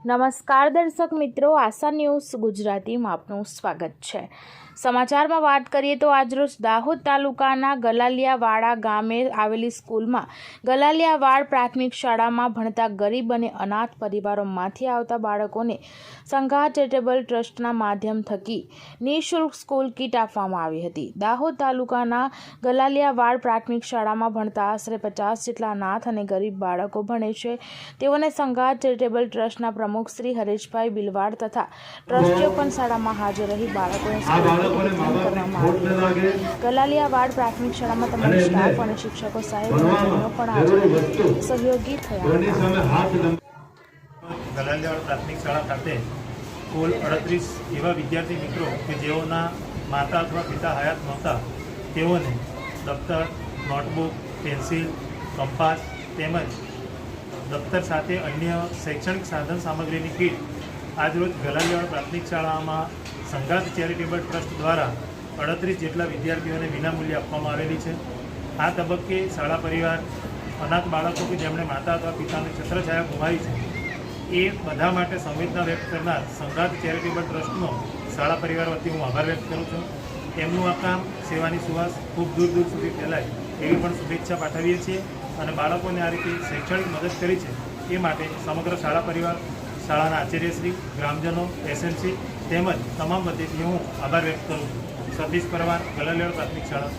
નમસ્કાર દર્શક મિત્રો, આશા ન્યૂઝ ગુજરાતીમાં આપનું સ્વાગત છે। સમાચારમાં વાત કરીએ તો આજરોજ દાહોદ તાલુકાના ગલાલિયાવાડા ગામે આવેલી સ્કૂલમાં ગલાલિયાવાડ પ્રાથમિક શાળામાં ભણતા ગરીબ અને અનાથ પરિવારોમાંથી આવતા બાળકોને સંઘા ચેરિટેબલ ટ્રસ્ટના માધ્યમ થકી નિઃશુલ્ક સ્કૂલ કીટ આપવામાં આવી હતી। દાહોદ તાલુકાના ગલાલિયાવાડ પ્રાથમિક શાળામાં ભણતા આશરે 50 જેટલા અનાથ અને ગરીબ બાળકો ભણે છે। તેઓને સંઘા ચેરિટેબલ ટ્રસ્ટના પ્રમુખ શ્રી હરેશભાઈ બિલવાડ તથા ટ્રસ્ટીઓ પણ શાળામાં હાજર રહી બાળકોને ગલાલિયાવાડ પ્રાથમિક શાળામાં તમામ સ્ટાફ અને શિક્ષકો સાહેબ પણ હાજર સહયોગી થયા। ગલાલિયાવાડ પ્રાથમિક શાળા ખાતે કુલ 38 એવા વિદ્યાર્થી મિત્રો કે જેઓના માતા અથવા પિતા હયાત નહોતા તેઓને દફતર, નોટબુક, પેન્સિલ, કંપાસ તેમજ દફતર સાથે અન્ય શૈક્ષણિક સાધન સામગ્રીની કીટ આજરોજ ગલાલિયાવાડ પ્રાથમિક શાળામાં સંઘાત ચેરિટેબલ ટ્રસ્ટ દ્વારા 38 જેટલા વિદ્યાર્થીઓને વિનામૂલ્યે આપવામાં આવેલી છે। આ તબક્કે શાળા પરિવાર અનાથ બાળકો કે જેમણે માતા અથવા પિતાને છત્રછાયા ગુમાવી છે એ બધા માટે સંવેદના વ્યક્ત કરનાર સંઘાત ચેરિટેબલ ટ્રસ્ટનો શાળા પરિવાર વતી હું આભાર વ્યક્ત કરું છું। એમનું આ કામ સેવાની સુવાસ ખૂબ દૂર દૂર સુધી ફેલાય એવી પણ શુભેચ્છા પાઠવીએ છીએ અને બાળકોને આ રીતે શૈક્ષણિક મદદ કરી છે એ માટે સમગ્ર શાળા પરિવાર, શાળાના આચાર્યશ્રી, ગ્રામજનો, એસએમસી તેમજ તમામ વતીથી હું આભાર વ્યક્ત કરું છું। સતીશ પરમાર, ગલાલિયાવાડ પ્રાથમિક શાળા।